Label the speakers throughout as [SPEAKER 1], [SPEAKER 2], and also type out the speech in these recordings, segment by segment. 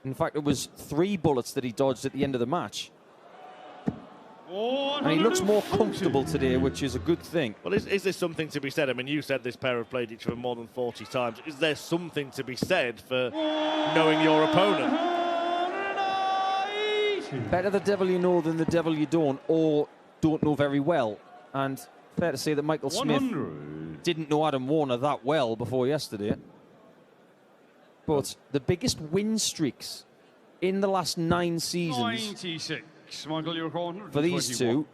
[SPEAKER 1] In fact, it was 3 bullets that he dodged at the end of the match. And he looks more comfortable today, which is a good thing.
[SPEAKER 2] Well, is there something to be said? I mean, you said this pair have played each other more than 40 times. Is there something to be said for knowing your opponent?
[SPEAKER 1] Better the devil you know than the devil you don't, or don't know very well. And fair to say that Michael Smith didn't know Adam Warner that well before yesterday. But the biggest win streaks in the last 9 seasons
[SPEAKER 3] 96. Michael, you're
[SPEAKER 1] for these two.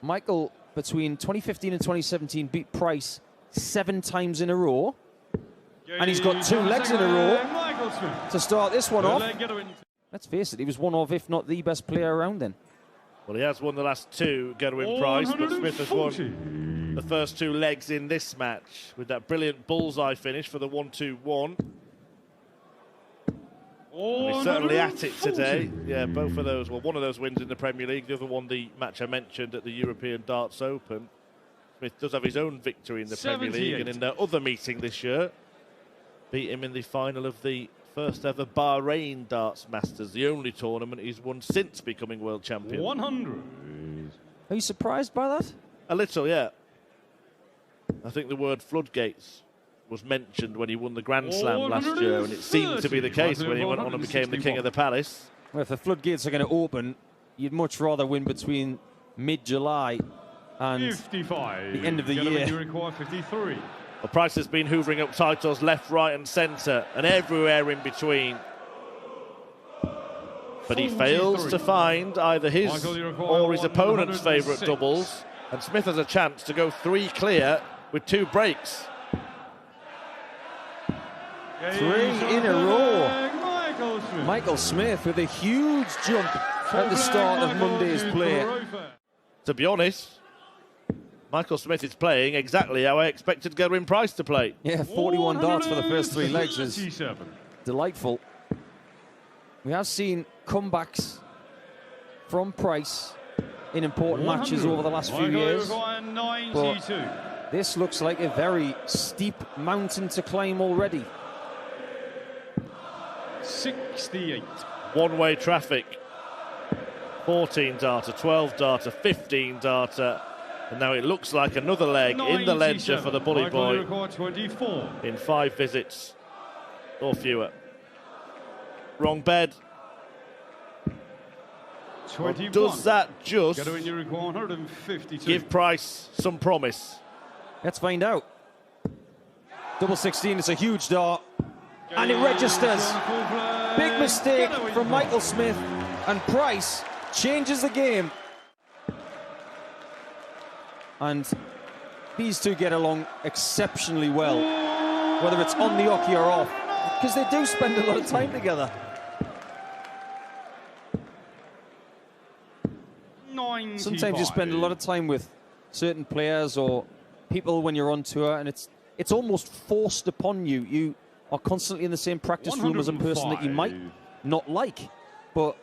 [SPEAKER 1] Michael, between 2015 and 2017, beat Price 7 times in a row. And he's got 2 legs in a row to start this one off. Let's face it, he was one of, if not the best player around then.
[SPEAKER 2] Well, he has won the last 2, Gerwin Price, but Smith has won the first 2 legs in this match with that brilliant bullseye finish for the 1-2-1. And he's certainly at it today. Yeah, both of those. Well, one of those wins in the Premier League, the other one, the match I mentioned at the European Darts Open. Smith does have his own victory in the Premier League, and in their other meeting this year, beat him in the final of the first ever Bahrain Darts Masters, the only tournament he's won since becoming world champion.
[SPEAKER 3] 100.
[SPEAKER 1] Are you surprised by that?
[SPEAKER 2] A little, yeah. I think the word floodgates was mentioned when he won the Grand Slam last year, and it seemed to be the case when he went on and became the King of the Palace.
[SPEAKER 1] Well, if the floodgates are going to open, you'd much rather win between mid-July and
[SPEAKER 3] 55.
[SPEAKER 1] the end of the year.
[SPEAKER 3] You require 53.
[SPEAKER 2] Well, Price has been hoovering up titles left, right and centre and everywhere in between. But he fails to find either his or his opponent's favourite doubles, and Smith has a chance to go 3 clear with 2 breaks.
[SPEAKER 1] 3 in a row. Michael Smith with a huge jump at the start of Monday's play.
[SPEAKER 2] To be honest, Michael Smith is playing exactly how I expected Gerwin Price to play.
[SPEAKER 1] Yeah, 41 darts for the first 3 legs is delightful. We have seen comebacks from Price in important matches over the last few years. But this looks like a very steep mountain to climb already.
[SPEAKER 3] 68.
[SPEAKER 2] One-way traffic. 14 darter, 12 darter, 15 darter. And now it looks like another leg in the ledger for the bully boy in 5 visits or fewer. Wrong bed. Or does that just give Price some promise?
[SPEAKER 1] Let's find out. Double 16, it's a huge dart. And it registers. Big mistake from Michael Smith. And Price changes the game. And these two get along exceptionally well, whether it's on the hockey or off, because they do spend a lot of time together.
[SPEAKER 3] 95.
[SPEAKER 1] Sometimes you spend a lot of time with certain players or people when you're on tour, and it's almost forced upon you. You are constantly in the same practice room as a person that you might not like. But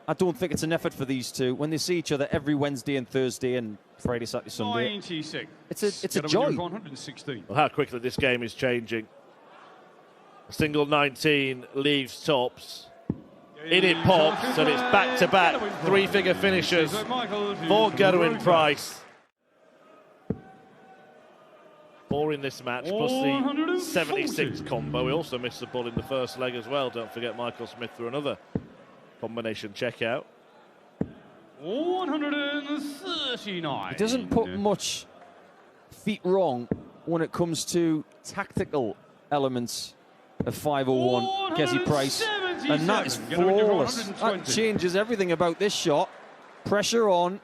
[SPEAKER 1] I don't think it's an effort for these two when they see each other every Wednesday and Thursday and Friday, Saturday, Sunday.
[SPEAKER 3] 96.
[SPEAKER 1] It's a joy.
[SPEAKER 3] 116.
[SPEAKER 2] Well, how quickly this game is changing. A single 19 leaves tops. In it pops, and it's back-to-back 3-figure finishers for Gerwin Price. 4 in this match, plus the 76 combo. We also missed the ball in the first leg as well. Don't forget Michael Smith through another combination checkout.
[SPEAKER 3] 139.
[SPEAKER 1] He doesn't put much feet wrong when it comes to tactical elements of 501 Gezi Price, and that is flawless. That changes everything about this shot. Pressure on,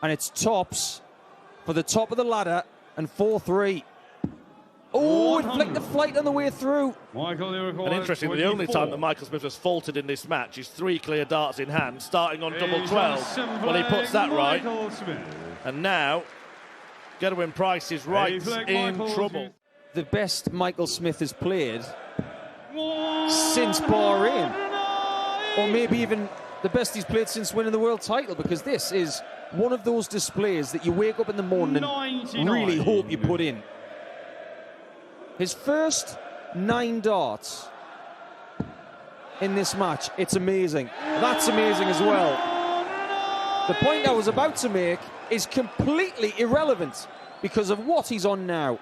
[SPEAKER 1] and it's tops for the top of the ladder, and 4-3. Oh, it flicked the flight on the way through.
[SPEAKER 2] And interestingly, the only time that Michael Smith has faltered in this match is 3 clear darts in hand, starting on double 12. Well, he puts that right. And now, Gerwin Price is right in trouble.
[SPEAKER 1] The best Michael Smith has played since Bahrain. Or maybe even the best he's played since winning the world title, because this is one of those displays that you wake up in the morning and really hope you put in. His first 9 darts in this match. It's amazing. That's amazing as well. The point I was about to make is completely irrelevant because of what he's on now.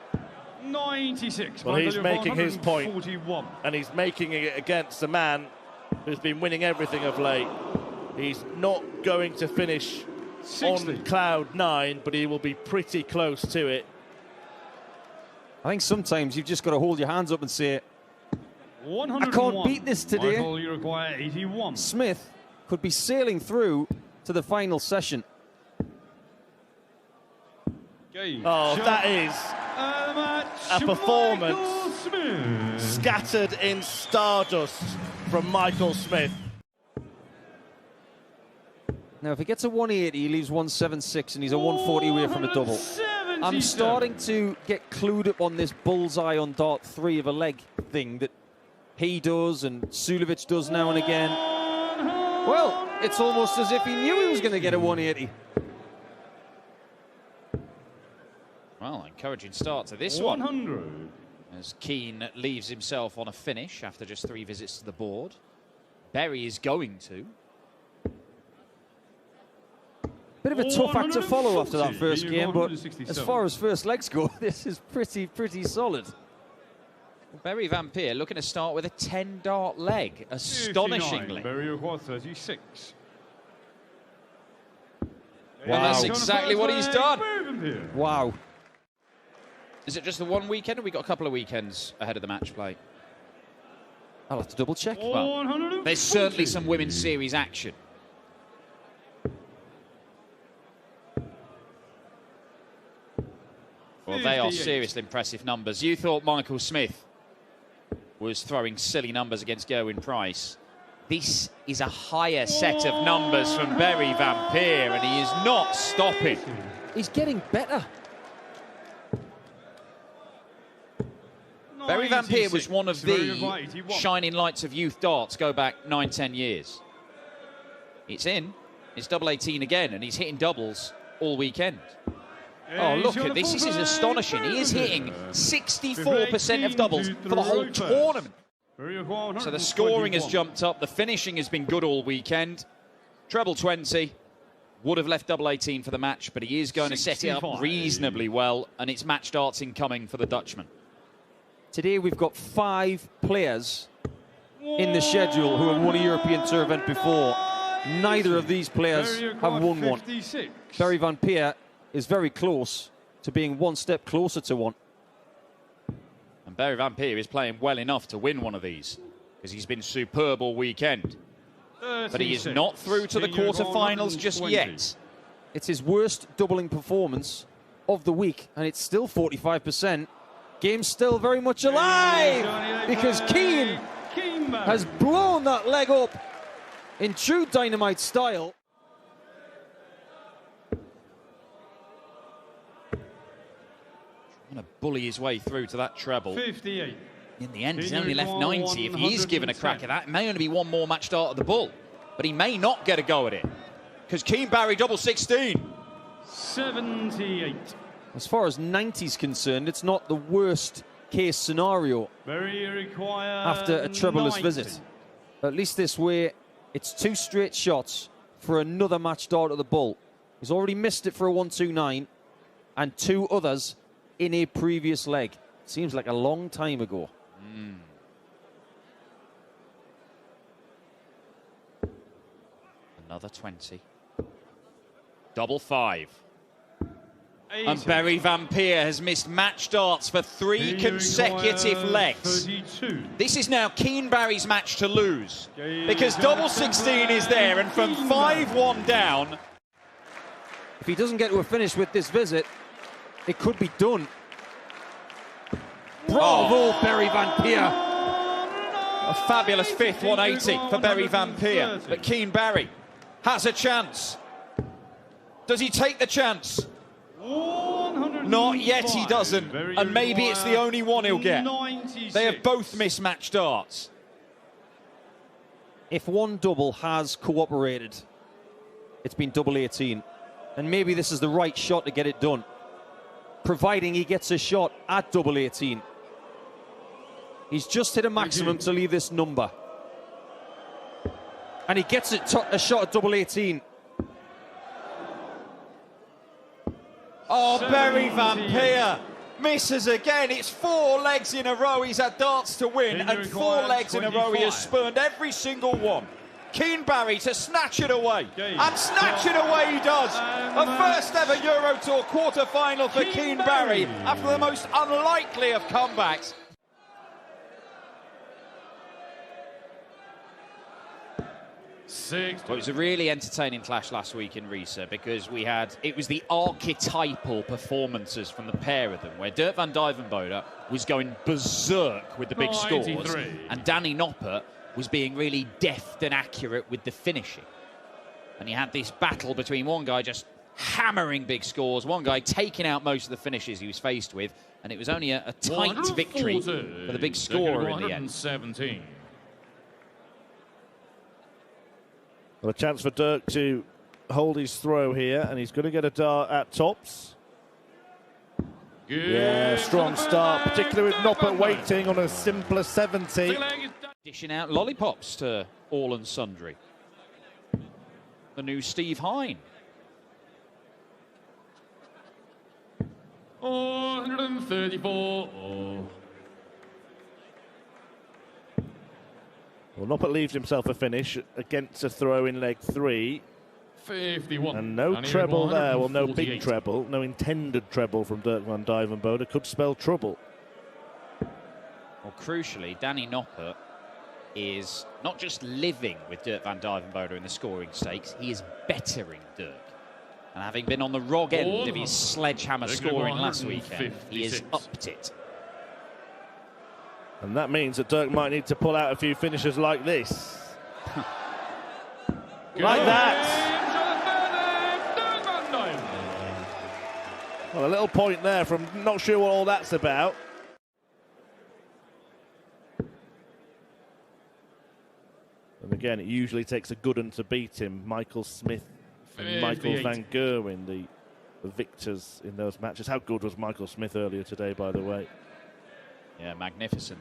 [SPEAKER 3] 96.
[SPEAKER 2] Well, he's making his point,
[SPEAKER 3] 41.
[SPEAKER 2] and he's making it against a man who's been winning everything of late. He's not going to finish
[SPEAKER 3] 60.
[SPEAKER 2] on cloud 9, but he will be pretty close to it.
[SPEAKER 1] I think sometimes you've just got to hold your hands up and say, I can't beat this today.
[SPEAKER 3] Michael, you require 81.
[SPEAKER 1] Smith could be sailing through to the final session.
[SPEAKER 2] Oh, that is a performance scattered in stardust from Michael Smith.
[SPEAKER 1] Now, if he gets a 180, he leaves 176, and he's a 140 away from a double. I'm starting to get clued up on this bullseye on dart 3 of a leg thing that he does and Sulevic does now and again. Well, it's almost as if he knew he was going to get a 180.
[SPEAKER 4] Well, encouraging start to this
[SPEAKER 3] 100.
[SPEAKER 4] one. As Keane leaves himself on a finish after just 3 visits to the board. Berry is going to.
[SPEAKER 1] Bit of a tough act to follow after that first game, but as far as first legs go, this is pretty solid.
[SPEAKER 4] Berry Van Peer looking to start with a 10-dart leg, astonishingly.
[SPEAKER 3] Berry requires 36.
[SPEAKER 4] Well, that's exactly what he's done.
[SPEAKER 1] Wow.
[SPEAKER 4] Is it just the one weekend, or we got a couple of weekends ahead of the match play?
[SPEAKER 1] I'll have to double check.
[SPEAKER 4] Well, there's certainly some Women's Series action. Well, they are seriously impressive numbers. You thought Michael Smith was throwing silly numbers against Gerwyn Price. This is a higher set of numbers from Berry Van Peer, and he is not stopping.
[SPEAKER 1] He's getting better.
[SPEAKER 4] Berry Van Peer was one of the shining lights of youth darts go back 9-10 years. It's in. It's double 18 again, and he's hitting doubles all weekend. Oh, look at this. This is astonishing. He is hitting 64% of doubles for the whole tournament. So the scoring has jumped up. The finishing has been good all weekend. Treble 20. Would have left double 18 for the match, but he is going to set it up reasonably well, and it's match darts incoming for the Dutchman.
[SPEAKER 1] Today we've got 5 players in the schedule who have won a European Tour event before. Neither of these players have won one. Berry Van Peer is very close to being one step closer to one.
[SPEAKER 4] And Berry Van Peer is playing well enough to win one of these because he's been superb all weekend. But he is not through to the quarterfinals just yet.
[SPEAKER 1] It's his worst doubling performance of the week, and it's still 45%. Game's still very much alive because Keane has blown that leg up in true Dynamite style.
[SPEAKER 4] Trying to bully his way through to that treble.
[SPEAKER 3] 58.
[SPEAKER 4] In the end, he's only left 90. If he's given a crack at that, it may only be one more match start at the bull. But he may not get a go at it. Because Keane Barry double 16.
[SPEAKER 3] 78.
[SPEAKER 1] As far as 90's concerned, it's not the worst case scenario after a trebleless visit. At least this way, it's 2 straight shots for another match dart at the bull. He's already missed it for a 129 and 2 others in a previous leg. Seems like a long time ago.
[SPEAKER 4] Another 20. Double 5. And Berry Van Peer has missed match darts for 3 consecutive legs.
[SPEAKER 3] 32.
[SPEAKER 4] This is now Keane Barry's match to lose because double 16 is there, and from 5-1 down.
[SPEAKER 1] If he doesn't get to a finish with this visit, it could be done. Bravo, Berry Van Peer.
[SPEAKER 4] A fabulous 5th 180 for Berry Van Peer. But Keane Barry has a chance. Does he take the chance? Not yet, he doesn't. And maybe it's the only one he'll get. They have both missed match darts.
[SPEAKER 1] If one double has cooperated, it's been double 18. And maybe this is the right shot to get it done, providing he gets a shot at double 18. He's just hit a maximum to leave this number. And he gets a shot at double 18.
[SPEAKER 4] Oh, Barry Van Peer misses again. It's 4 legs in a row he's had darts to win, and 4 legs in a row he has spurned every single one. Keane Barry to snatch it away, and snatch it away he does. A first ever Euro Tour quarter-final for Keane Barry after the most unlikely of comebacks. Well, it was a really entertaining clash last week in Riesa because it was the archetypal performances from the pair of them, where Dirk van Dijvenbode was going berserk with the big scores, and Danny Noppert was being really deft and accurate with the finishing. And you had this battle between one guy just hammering big scores, one guy taking out most of the finishes he was faced with, and it was only a tight victory for the big scorer in the end.
[SPEAKER 3] 17.
[SPEAKER 2] Well, a chance for Dirk to hold his throw here, and he's going to get a dart at tops. Yeah, strong start, particularly with Noppert waiting on a simpler 70.
[SPEAKER 4] Dishing out lollipops to all and sundry. The new Steve Hine.
[SPEAKER 3] 134.
[SPEAKER 2] Well, Noppert leaves himself a finish against a throw in leg 3.
[SPEAKER 3] 51.
[SPEAKER 2] And no treble there. Well, no big treble. No intended treble from Dirk van Dijvenbode. Could spell trouble.
[SPEAKER 4] Well, crucially, Danny Noppert is not just living with Dirk van Dijvenbode in the scoring stakes, he is bettering Dirk. And having been on the wrong end of his sledgehammer scoring last weekend, he has upped it.
[SPEAKER 2] And that means that Dirk might need to pull out a few finishes like this. Like that. Well, a little point there from not sure what all that's about. And again, it usually takes a good one to beat him. Michael Smith and Michael van Gerwen, the victors in those matches. How good was Michael Smith earlier today, by the way?
[SPEAKER 4] Yeah, magnificent.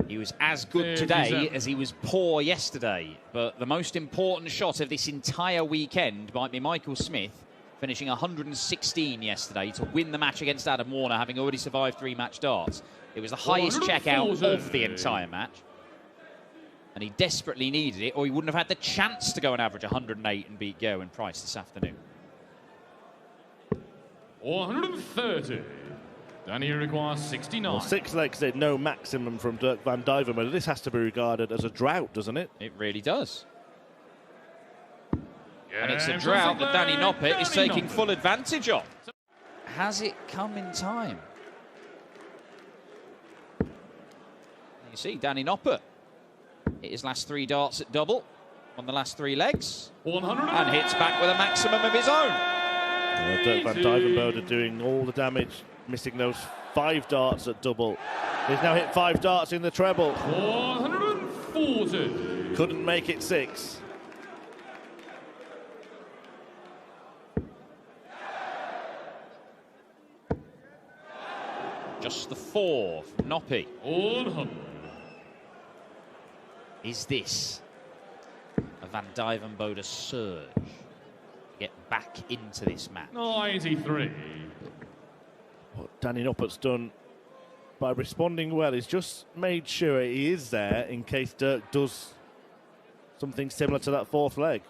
[SPEAKER 4] He was as good today as he was poor yesterday. But the most important shot of this entire weekend might be Michael Smith finishing 116 yesterday to win the match against Adam Warner, having already survived 3 match darts. It was the highest checkout of the entire match. And he desperately needed it, or he wouldn't have had the chance to go and average 108 and beat Gerwyn Price this afternoon.
[SPEAKER 3] 130. Danny requires 69.
[SPEAKER 2] Well, 6 legs did no maximum from Dirk van Dijvenbode. This has to be regarded as a drought, doesn't it?
[SPEAKER 4] It really does. And it's a drought that Danny Noppert is taking full advantage of. Has it come in time? You see, Danny Noppert hit his last 3 darts at double on the last 3 legs.
[SPEAKER 3] 100.
[SPEAKER 4] And hits back with a maximum of his own.
[SPEAKER 2] Dirk van Dijvenbode doing all the damage, missing those 5 darts at double. He's now hit 5 darts in the treble.
[SPEAKER 3] 140.
[SPEAKER 2] Couldn't make it 6.
[SPEAKER 4] Just the 4 from Noppy.
[SPEAKER 3] 100.
[SPEAKER 4] Is this a Van Dijvenbode surge to get back into this match?
[SPEAKER 3] 93.
[SPEAKER 2] What Danny Noppert's done by responding well, he's just made sure he is there in case Dirk does something similar to that 4th leg.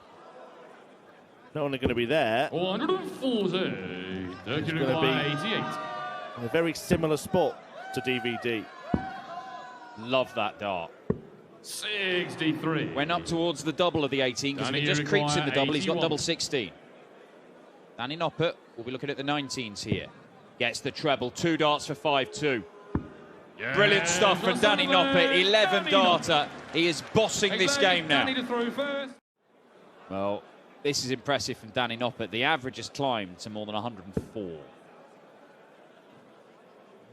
[SPEAKER 2] Not only going to be there,
[SPEAKER 3] 140. Dirk
[SPEAKER 2] going to be
[SPEAKER 3] 88.
[SPEAKER 2] in a very similar spot to DVD.
[SPEAKER 4] Love that dart.
[SPEAKER 3] 63.
[SPEAKER 4] Went up towards the double of the 18 because if it just creeps in the double, he's got double 16. Danny Noppert will be looking at the 19s here. Gets the treble, 2 darts for 5-2.
[SPEAKER 3] Yeah.
[SPEAKER 4] Brilliant stuff from Danny Noppert, 11 darter. He is bossing this game now.
[SPEAKER 3] Danny to throw first.
[SPEAKER 4] Well, this is impressive from Danny Noppert. The average has climbed to more than 104.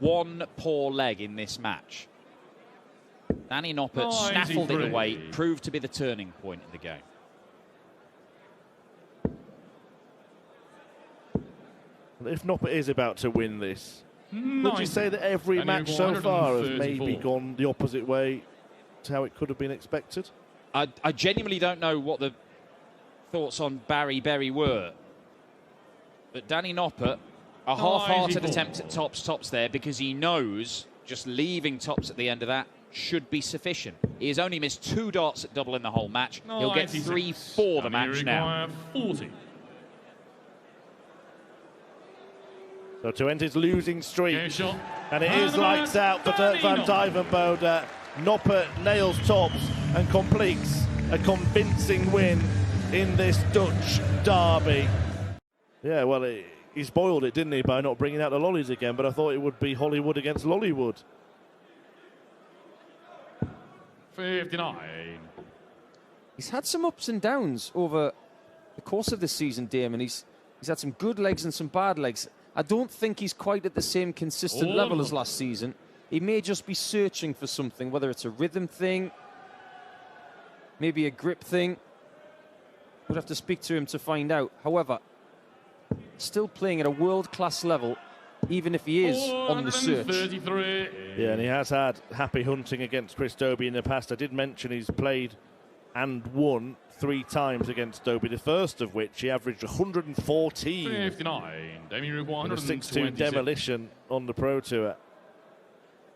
[SPEAKER 4] 1 poor leg in this match. Danny Noppert snaffled it away, proved to be the turning point in the game.
[SPEAKER 2] If Noppert is about to win this, would you say that every
[SPEAKER 3] Danny
[SPEAKER 2] match so far has maybe
[SPEAKER 3] 134.
[SPEAKER 2] gone the opposite way to how it could have been expected?
[SPEAKER 4] I genuinely don't know what the thoughts on Barry Berry were. But Danny Noppert, a half-hearted attempt at tops there because he knows just leaving tops at the end of that should be sufficient. He has only missed 2 darts at double in the whole match. He'll get 3 for the match now.
[SPEAKER 3] 40.
[SPEAKER 2] So to end his losing streak,
[SPEAKER 3] Shot.
[SPEAKER 2] and it is lights out for Dirk van Dijvenbode. Noppert nails tops and completes a convincing win in this Dutch derby. Yeah, well, he spoiled it, didn't he, by not bringing out the lollies again, but I thought it would be Hollywood against Lollywood.
[SPEAKER 3] 59.
[SPEAKER 1] He's had some ups and downs over the course of this season, Damon. He's had some good legs and some bad legs. I don't think he's quite at the same consistent level as last season. He may just be searching for something, whether it's a rhythm thing, maybe a grip thing. We'll have to speak to him to find out. However, still playing at a world-class level, even if he is on the search.
[SPEAKER 2] Yeah, and he has had happy hunting against Chris Dobey in the past. I did mention he's played and won 3 times against Dobey, the first of which he averaged 114.
[SPEAKER 3] 59. Damien required
[SPEAKER 2] 126. 6-2 demolition on the Pro Tour.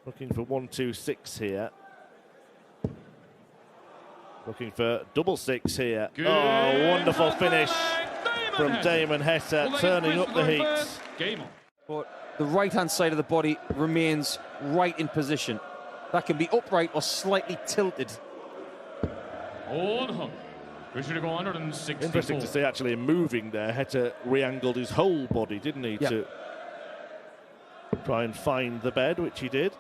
[SPEAKER 2] Looking for 126 here. Looking for double 6 here.
[SPEAKER 3] Good.
[SPEAKER 2] Oh, wonderful finish from Damon Heta, turning up the heat.
[SPEAKER 3] Game on.
[SPEAKER 1] But the right-hand side of the body remains right in position. That can be upright or slightly tilted.
[SPEAKER 3] 100. Richard 164.
[SPEAKER 2] Interesting to see actually him moving there. Heta re-angled his whole body, didn't he, to try and find the bed, which he did.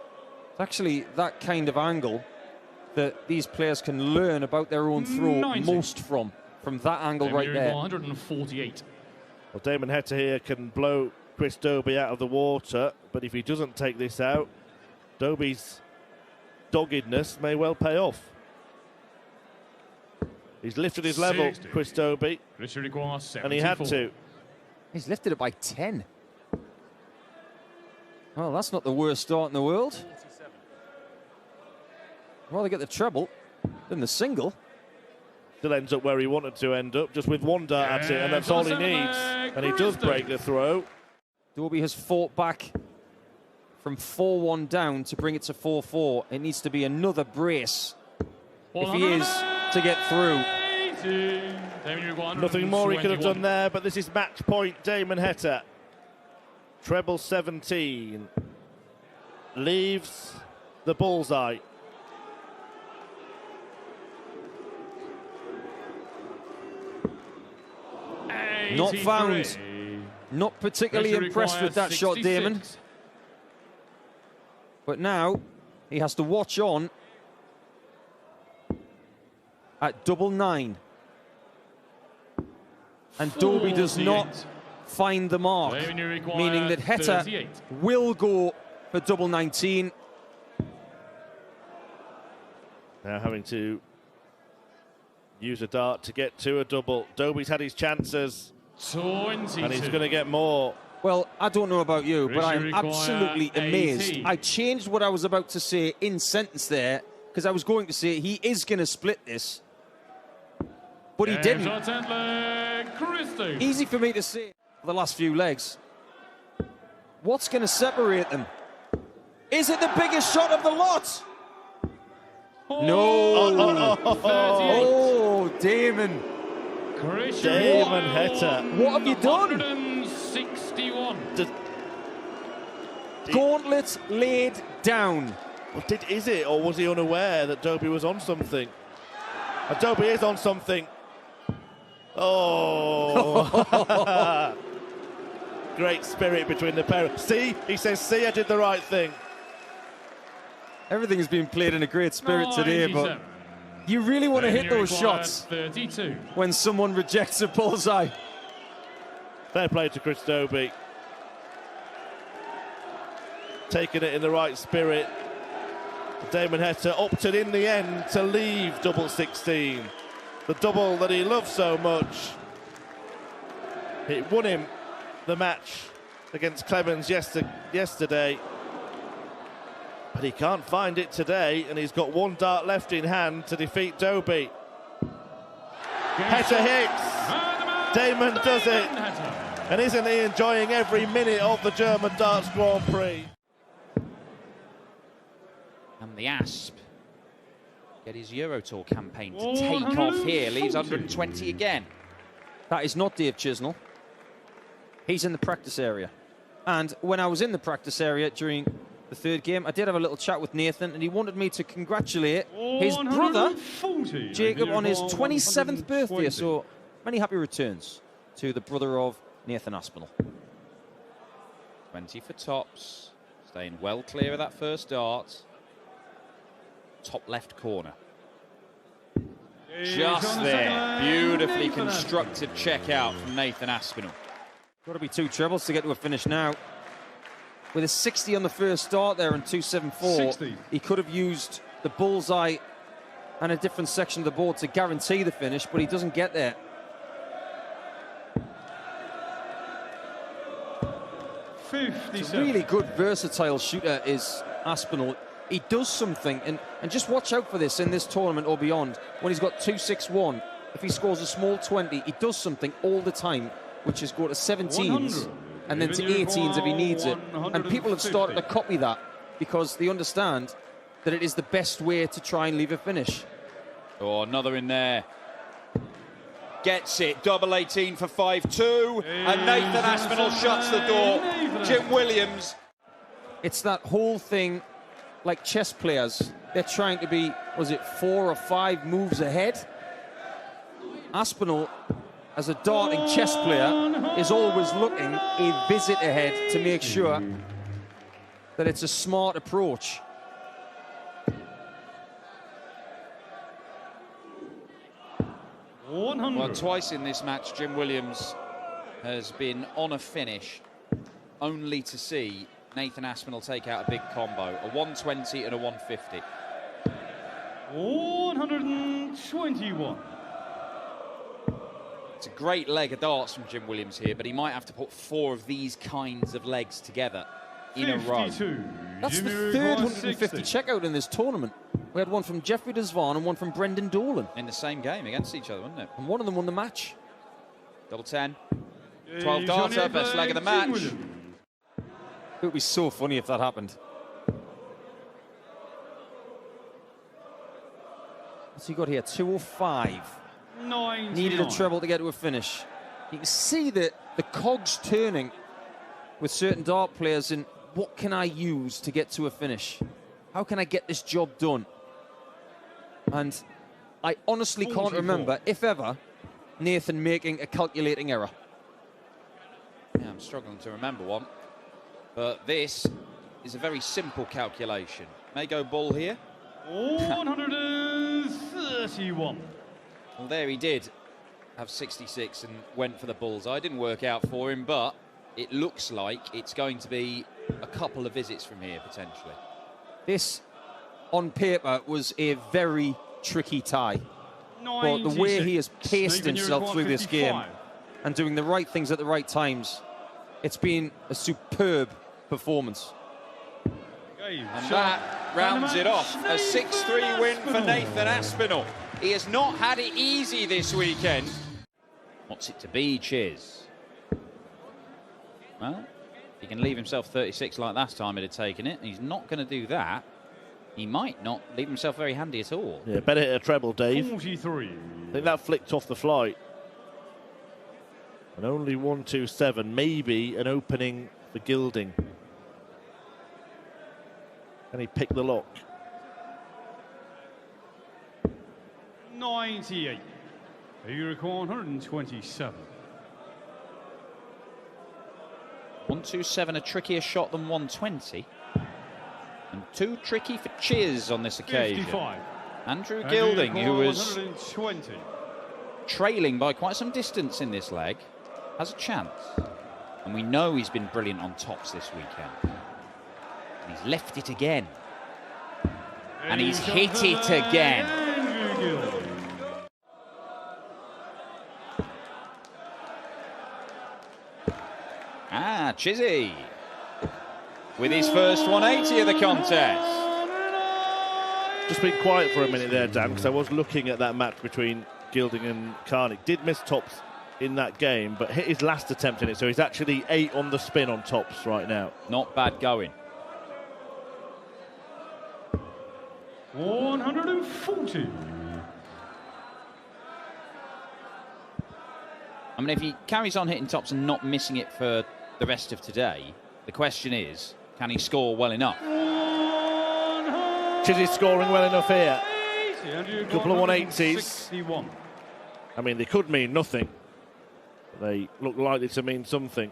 [SPEAKER 1] It's actually that kind of angle that these players can learn about their own throw
[SPEAKER 3] 90.
[SPEAKER 1] most from that angle right there.
[SPEAKER 3] 148.
[SPEAKER 2] Well, Damon Heta here can blow Chris Dobey out of the water, but if he doesn't take this out, Dobey's doggedness may well pay off. He's lifted his level,
[SPEAKER 3] 60.
[SPEAKER 2] Chris Dobey,
[SPEAKER 3] Richard requires 74.
[SPEAKER 2] and he had to.
[SPEAKER 1] He's lifted it by 10. Well, that's not the worst start in the world. I'd rather get the treble than the single.
[SPEAKER 2] Still ends up where he wanted to end up, just with 1 dart at it, and that's all he needs. And he does break the throw.
[SPEAKER 1] Dobey has fought back from 4-1 down to bring it to 4-4. It needs to be another brace if he is to get through.
[SPEAKER 2] Nothing more he could have done there, but this is match point Damon Heta. Treble 17. Leaves the bullseye.
[SPEAKER 1] Not found. Not particularly impressed with that shot, Damon. But now he has to watch on at double 9. And Dobey does not find the mark, meaning that Heta will go for double 19.
[SPEAKER 2] Now having to use a dart to get to a double. Dobey's had his chances,
[SPEAKER 3] 22.
[SPEAKER 2] and he's going to get more.
[SPEAKER 1] Well, I don't know about you, but I'm absolutely amazed.
[SPEAKER 3] 18.
[SPEAKER 1] I changed what I was about to say in sentence there, because I was going to say he is going to split this. But he didn't. Easy for me to say for the last few legs. What's going to separate them? Is it the biggest shot of the lot? No. Oh, Damon.
[SPEAKER 2] Damon Heta.
[SPEAKER 1] What have you done?
[SPEAKER 3] 161.
[SPEAKER 1] Gauntlet laid down.
[SPEAKER 2] Is it, or was he unaware that Dobey was on something? Dobey is on something. Oh. Great spirit between the pair. See? He says, see, I did the right thing.
[SPEAKER 1] Everything has been played in a great spirit today, but you really want to hit those shots
[SPEAKER 3] 32.
[SPEAKER 1] when someone rejects a bullseye.
[SPEAKER 2] Fair play to Chris Dobey. Taking it in the right spirit. Damon Heta opted in the end to leave double 16. The double that he loves so much. It won him the match against Clemens yesterday. But he can't find it today, and he's got 1 dart left in hand to defeat Dobey. Header Hicks. Damon does it. And isn't he enjoying every minute of the German Darts Grand Prix?
[SPEAKER 4] And the Asp get his Euro Tour campaign to take off here. Leaves 120 again.
[SPEAKER 1] That is not Dave Chisnell. He's in the practice area. And when I was in the practice area during the third game, I did have a little chat with Nathan, and he wanted me to congratulate his brother, Jacob, on his 27th birthday. So many happy returns to the brother of Nathan Aspinall.
[SPEAKER 4] 20 for tops. Staying well clear of that first dart. Top left corner. Just there. Beautifully constructed check out from Nathan Aspinall.
[SPEAKER 1] Got to be 2 trebles to get to a finish now. With a 60 on the first start there and 274, he could have used the bullseye and a different section of the board to guarantee the finish, but he doesn't get there. He's a really good, versatile shooter is Aspinall. He does something, and just watch out for this in this tournament or beyond. When he's got 261, if he scores a small 20, he does something all the time, which is go to 17s and then to 18s if he needs it. And people have started to copy that because they understand that it is the best way to try and leave a finish.
[SPEAKER 4] Oh, another in there. Gets it. Double 18 for 5-2. And Nathan Aspinall shuts the door. Jim Williams.
[SPEAKER 1] It's that whole thing, like chess players, they're trying to be, was it 4 or 5 moves ahead? Aspinall, as a darting chess player, is always looking a visit ahead to make sure that it's a smart approach.
[SPEAKER 4] Well, twice in this match, Jim Williams has been on a finish, only to see Nathan Aspinall take out a big combo, a 120 and a 150.
[SPEAKER 3] 121.
[SPEAKER 4] It's a great leg of darts from Jim Williams here, but he might have to put 4 of these kinds of legs together in a row.
[SPEAKER 1] That's the third 150 checkout in this tournament. We had one from Jeffrey Desvan and one from Brendan Dolan.
[SPEAKER 4] In the same game against each other, wasn't it?
[SPEAKER 1] And one of them won the match.
[SPEAKER 4] Double 10. 12 darter, best leg of the match.
[SPEAKER 1] It would be so funny if that happened. What's he got here? 205.
[SPEAKER 3] 99.
[SPEAKER 1] Needed a treble to get to a finish. You can see that the cogs turning with certain dart players in what can I use to get to a finish? How can I get this job done? And I honestly can't remember, if ever, Nathan making a calculating error.
[SPEAKER 4] Yeah, I'm struggling to remember one. But this is a very simple calculation. May go bull here.
[SPEAKER 3] 131.
[SPEAKER 4] Well, there he did have 66 and went for the bullseye. Didn't work out for him, but it looks like it's going to be a couple of visits from here, potentially.
[SPEAKER 1] This, on paper, was a very tricky tie. But the way he has paced himself through this game and doing the right things at the right times, it's been a superb performance.
[SPEAKER 4] And that rounds it off. A 6-3 win for Nathan Aspinall. He has not had it easy this weekend. What's it to be, Chiz? Well, he can leave himself 36 like last time he'd have taken it. He's not going to do that. He might not leave himself very handy at all.
[SPEAKER 2] Yeah, better hit a treble, Dave.
[SPEAKER 3] 43.
[SPEAKER 2] I think that flicked off the flight. And only 127, maybe an opening for Gilding. Can he pick the lock?
[SPEAKER 3] 98. You require 127.
[SPEAKER 4] 127, a trickier shot than 120. And too tricky for Chiz on this occasion.
[SPEAKER 3] 55.
[SPEAKER 4] Andrew Gilding, who was
[SPEAKER 3] 120.
[SPEAKER 4] trailing by quite some distance in this leg, has a chance. And we know he's been brilliant on tops this weekend. And he's left it again. And he's hit it again. Ah, Chizzy with his first 180 of the contest.
[SPEAKER 2] Just been quiet for a minute there, Dan, because I was looking at that match between Gilding and Carnick. Did miss tops in that game, but hit his last attempt in it, so he's actually 8 on the spin on tops right now.
[SPEAKER 4] Not bad going.
[SPEAKER 3] 140.
[SPEAKER 4] I mean, if he carries on hitting tops and not missing it for the rest of today, the question is, can he score well enough?
[SPEAKER 2] Chizzy's scoring well enough here. A couple of 180s. I mean, they could mean nothing. They look likely to mean something.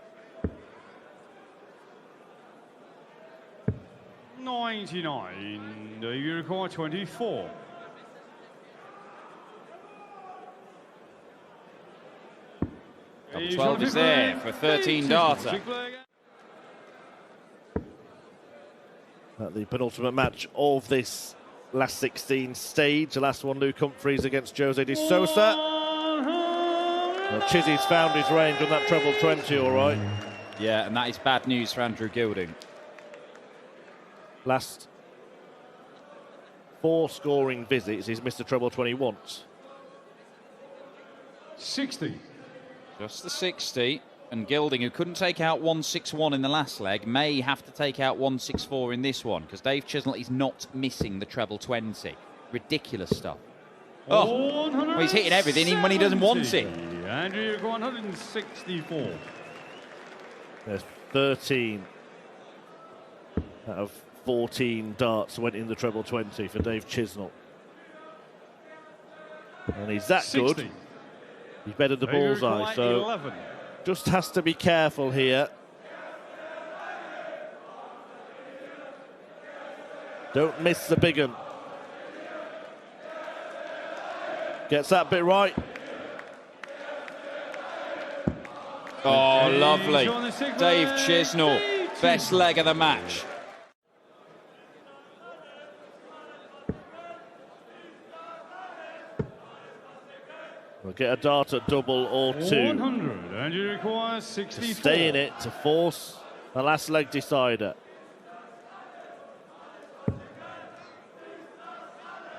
[SPEAKER 3] 99. You require 24.
[SPEAKER 4] Top 12 is there for a 13 darter.
[SPEAKER 2] At the penultimate match of this last 16 stage, the last one, Luke Humphries against Jose de Sousa. Well, Chizzy's found his range on that treble 20, all right.
[SPEAKER 4] Yeah, and that is bad news for Andrew Gilding.
[SPEAKER 2] Last 4 scoring visits, he's missed a treble 20 once.
[SPEAKER 3] 60.
[SPEAKER 4] Just the 60. And Gilding, who couldn't take out 161 in the last leg, may have to take out 164 in this one, because Dave Chisnell is not missing the treble 20. Ridiculous stuff. Oh, well, he's hitting everything even when he doesn't want it.
[SPEAKER 3] Andrew, 164.
[SPEAKER 2] There's 13 out of 14 darts went in the treble 20 for Dave Chisnell. And he's that
[SPEAKER 3] 60.
[SPEAKER 2] good. He's bettered the bullseye, so
[SPEAKER 3] 11.
[SPEAKER 2] just has to be careful here. Don't miss the big one. Gets that bit right.
[SPEAKER 4] Oh, lovely. Dave Chisnell, best leg of the match.
[SPEAKER 2] We'll get a dart at double or 2.
[SPEAKER 3] 100, and you require 64.
[SPEAKER 2] Stay in it to force the last leg decider.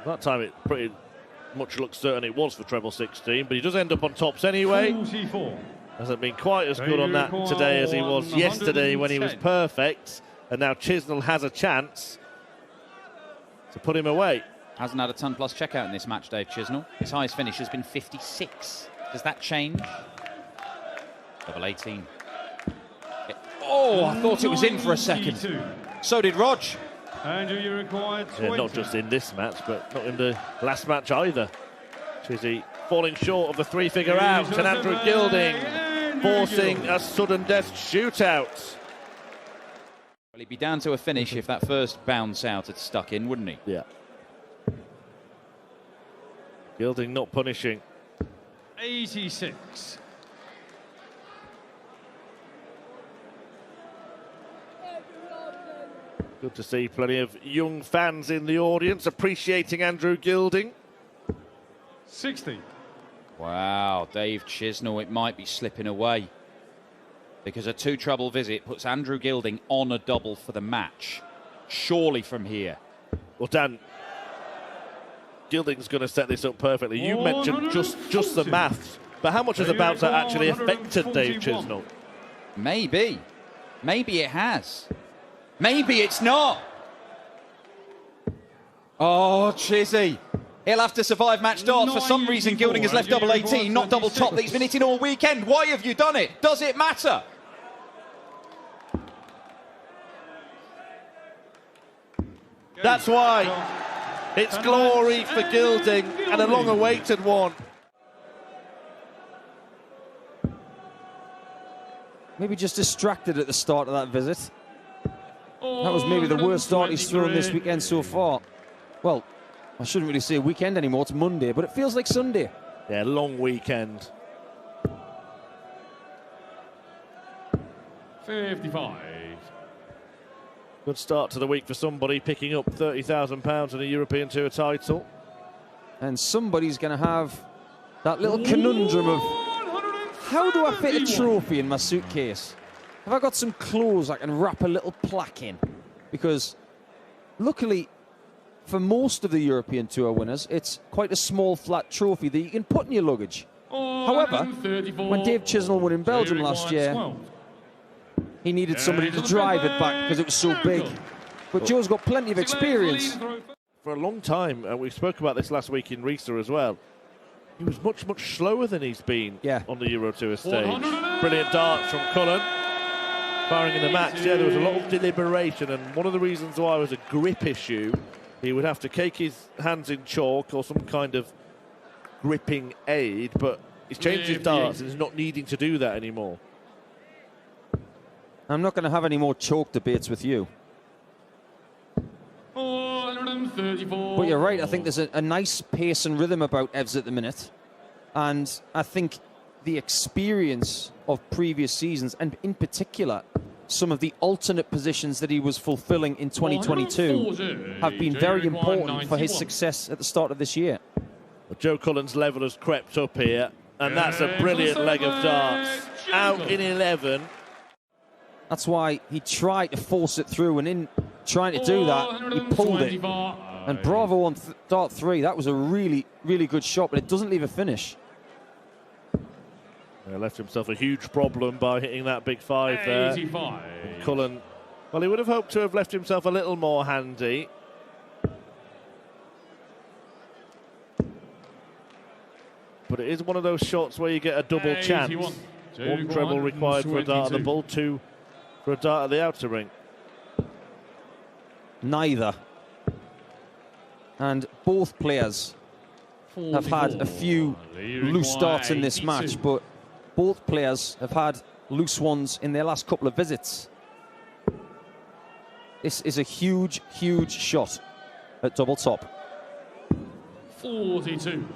[SPEAKER 2] That time it pretty much looks certain it was for treble 16, but he does end up on tops anyway.
[SPEAKER 3] 44.
[SPEAKER 2] Hasn't been quite as good on that today as he was yesterday when he was perfect, and now Chisnell has a chance to put him away.
[SPEAKER 4] Hasn't had a ton plus checkout in this match, Dave Chisnell. His highest finish has been 56. Does that change? Double 18. Oh, I thought it was in for a second. So did Rog.
[SPEAKER 3] And you require 20.
[SPEAKER 2] Yeah, not just in this match, but not in the last match either. Chizzy falling short of the 3-figure out, and Andrew Gilding forcing a sudden death shootout.
[SPEAKER 4] Well, he'd be down to a finish if that first bounce out had stuck in, wouldn't he?
[SPEAKER 2] Yeah. Gilding not punishing.
[SPEAKER 3] 86.
[SPEAKER 2] Good to see plenty of young fans in the audience appreciating Andrew Gilding.
[SPEAKER 3] 60.
[SPEAKER 4] Wow, Dave Chisnell, it might be slipping away, because a 2 treble visit puts Andrew Gilding on a double for the match. Surely from here.
[SPEAKER 2] Well, Dan, Gilding's going to set this up perfectly. You mentioned just the maths, but how much has the bouncer actually affected Dave Chisnell?
[SPEAKER 4] Maybe. Maybe it has. Maybe it's not. Oh, Chizzy. He'll have to survive match darts. For some reason, Gilding has left double 18, not double top that he's been hitting all weekend. Why have you done it? Does it matter?
[SPEAKER 2] That's why. It's glory for Gilding, and a long-awaited one.
[SPEAKER 1] Maybe just distracted at the start of that visit. That was maybe the worst start he's thrown this weekend so far. Well, I shouldn't really say weekend anymore, it's Monday, but it feels like Sunday.
[SPEAKER 2] Yeah, long weekend.
[SPEAKER 3] 55.
[SPEAKER 2] Good start to the week for somebody picking up £30,000 in a European Tour title.
[SPEAKER 1] And somebody's going to have that little conundrum of, how do I fit a trophy in my suitcase? Have I got some clothes I can wrap a little plaque in? Because luckily for most of the European Tour winners, it's quite a small, flat trophy that you can put in your luggage. However, when Dave Chisnell won in Belgium last year, he needed somebody to drive it back because it was so big. But Joe's got plenty of experience.
[SPEAKER 2] For a long time, and we spoke about this last week in Riesa as well, he was much, much slower than he's been on the Euro Tour stage. Brilliant darts from Cullen. Firing in the match, there was a lot of deliberation, and one of the reasons why was a grip issue. He would have to cake his hands in chalk or some kind of gripping aid, but he's changed his darts and he's not needing to do that anymore.
[SPEAKER 1] I'm not going to have any more chalk debates with you. But you're right, I think there's a nice pace and rhythm about Evs at the minute. And I think the experience of previous seasons, and in particular, some of the alternate positions that he was fulfilling in 2022 have been very important for his success at the start of this year.
[SPEAKER 2] Well, Joe Cullen's level has crept up here, and that's a brilliant leg of darts. Out in 11.
[SPEAKER 1] That's why he tried to force it through, and in trying to do that, he pulled it. And bravo on dart 3. That was a really, really good shot, but it doesn't leave a finish.
[SPEAKER 2] He left himself a huge problem by hitting that big 5 there. Cullen, well, he would have hoped to have left himself a little more handy. But it is one of those shots where you get a double chance. One treble required for a dart at the ball, 2 for a dart at the outer ring.
[SPEAKER 1] Neither. And both players have had a few loose darts in this match, but both players have had loose ones in their last couple of visits. This is a huge, huge shot at double top.
[SPEAKER 3] 42.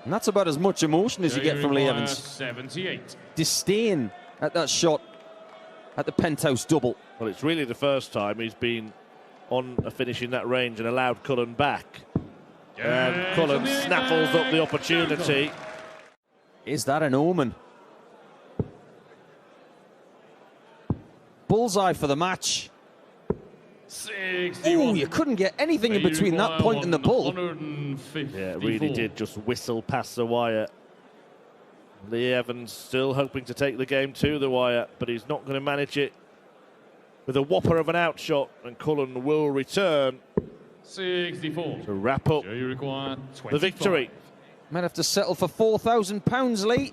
[SPEAKER 1] And that's about as much emotion as you get from Lee Evans.
[SPEAKER 3] 78.
[SPEAKER 1] Disdain at that shot at the penthouse double.
[SPEAKER 2] Well, it's really the first time he's been on a finish in that range and allowed Cullen back. And Cullen snaffles up the opportunity.
[SPEAKER 1] Is that an omen? Bullseye for the match. Oh, you couldn't get anything in between that point and the bull.
[SPEAKER 2] Yeah, it really did just whistle past the wire. Lee Evans still hoping to take the game to the wire, but he's not going to manage it with a whopper of an outshot, and Cullen will return
[SPEAKER 3] 64
[SPEAKER 2] to wrap up the victory.
[SPEAKER 1] Might have to settle for £4,000, Lee,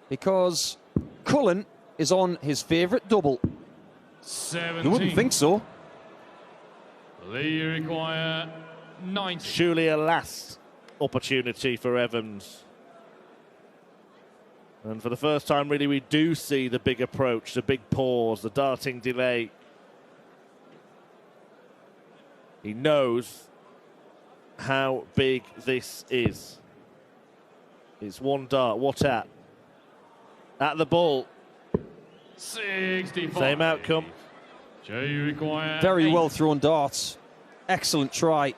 [SPEAKER 1] because Cullen is on his favourite double.
[SPEAKER 3] 17.
[SPEAKER 1] You wouldn't think so.
[SPEAKER 3] Lee require 90.
[SPEAKER 2] Surely a last opportunity for Evans. And for the first time, really, we do see the big approach, the big pause, the darting delay. He knows how big this is. It's one dart. What at? At the ball.
[SPEAKER 3] 65.
[SPEAKER 2] Same outcome.
[SPEAKER 1] Very well thrown darts. Excellent try.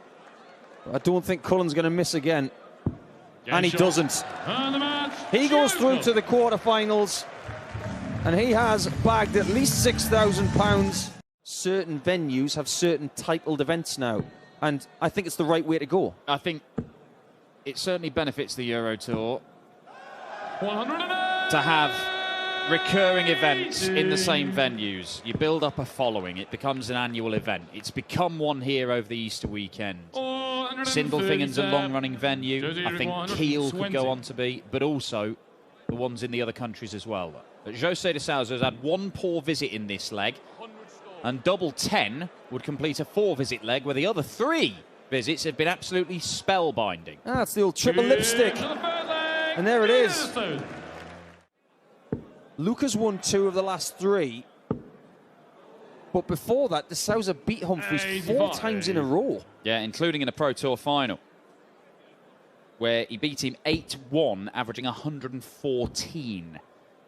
[SPEAKER 1] I don't think Cullen's going to miss again. And he doesn't. He goes through to the quarterfinals, and he has bagged at least £6,000. Certain venues have certain titled events now, and I think it's the right way to go.
[SPEAKER 4] I think it certainly benefits the Euro Tour to have recurring events in the same venues. You build up a following, it becomes an annual event. It's become one here over the Easter weekend. Sindelfingen's a long-running venue. I think Kiel could go on to be, but also the ones in the other countries as well. But Jose de Sousa has had one poor visit in this leg, and double 10 would complete a 4-visit leg, where the other 3 visits have been absolutely spellbinding.
[SPEAKER 1] That's the old triple lipstick. And there it is. Lucas won 2 of the last 3. But before that, de Sousa beat Humphries 4 times in a row.
[SPEAKER 4] Yeah, including in a Pro Tour final, where he beat him 8-1, averaging 114.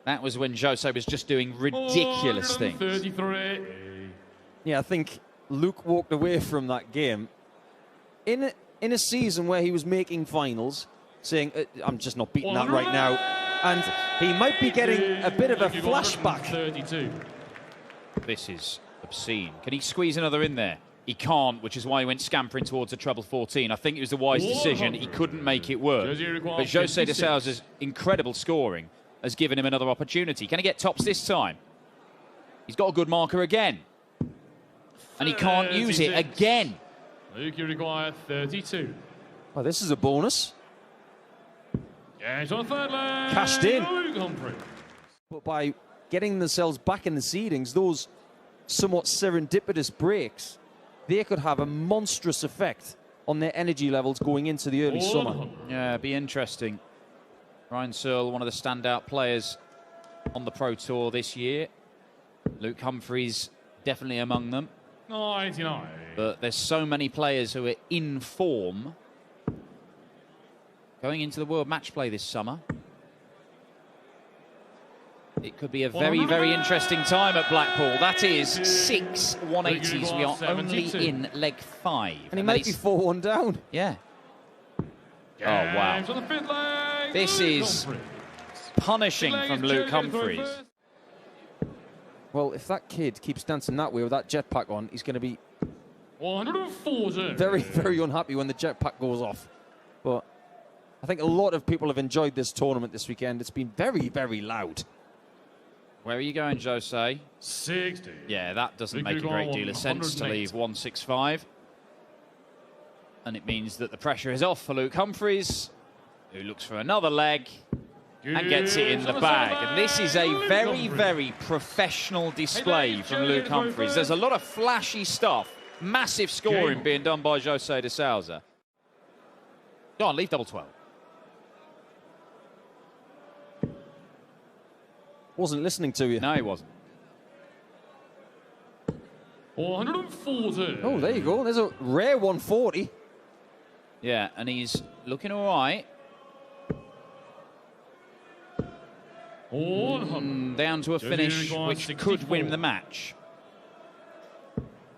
[SPEAKER 4] That was when Jose was just doing ridiculous things.
[SPEAKER 1] Yeah, I think Luke walked away from that game in a season where he was making finals, saying, I'm just not beating that right now. And he might be getting a bit of a flashback.
[SPEAKER 4] This is obscene. Can he squeeze another in there? he can't, which is why he went scampering towards the treble 14. I think it was the wise decision. He couldn't make it work. But Jose de Sousa's incredible scoring has given him another opportunity. Can he get tops this time? He's got a good marker again. And he can't use it again.
[SPEAKER 3] Luke, you require 32.
[SPEAKER 1] Well, this is a bonus.
[SPEAKER 3] Yeah, he's on the third leg.
[SPEAKER 1] Cashed in.
[SPEAKER 3] Luke Humphrey.
[SPEAKER 1] But by getting themselves back in the seedings, those somewhat serendipitous breaks, they could have a monstrous effect on their energy levels going into the early summer.
[SPEAKER 4] Yeah, it'd be interesting. Ryan Searle, one of the standout players on the Pro Tour this year. Luke Humphreys definitely among them.
[SPEAKER 3] 99.
[SPEAKER 4] But there's so many players who are in form going into the World Match Play this summer. It could be a very, very interesting time at Blackpool. That is 6 180s. We are only in leg 5.
[SPEAKER 1] And he might be 4-1 down.
[SPEAKER 4] Yeah. Oh, wow. This is punishing from Luke Humphreys.
[SPEAKER 1] Well, if that kid keeps dancing that way with that jetpack on, he's going to be
[SPEAKER 3] 140.
[SPEAKER 1] very, very unhappy when the jetpack goes off. But I think a lot of people have enjoyed this tournament this weekend. It's been very, very loud.
[SPEAKER 4] Where are you going, Jose?
[SPEAKER 3] 60.
[SPEAKER 4] Yeah, that doesn't make a great deal of sense to leave 165. And it means that the pressure is off for Luke Humphreys, who looks for another leg and gets it in the bag. And this is a very, very professional display from Luke Humphreys. There's a lot of flashy stuff, massive scoring being done by Jose de Sousa. Go on, leave double 12.
[SPEAKER 1] Wasn't listening to you.
[SPEAKER 4] No, he wasn't.
[SPEAKER 3] 140.
[SPEAKER 1] Oh, there you go. There's a rare 140.
[SPEAKER 4] Yeah, and he's looking all right. Down to a finish which could win the match.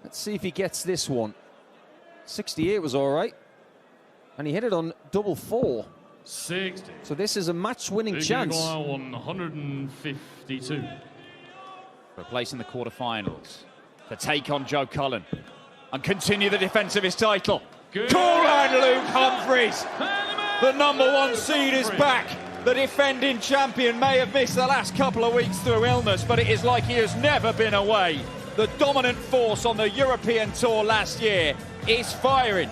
[SPEAKER 1] Let's see if he gets this one. 68 was all right. And he hit it on double 4.
[SPEAKER 3] 60.
[SPEAKER 1] So this is a match-winning chance.
[SPEAKER 3] 152.
[SPEAKER 4] For a place in the quarterfinals to take on Joe Cullen and continue the defence of his title. Call on Luke Humphreys. The #1 seed is back. The defending champion may have missed the last couple of weeks through illness, but it is like he has never been away. The dominant force on the European Tour last year is firing.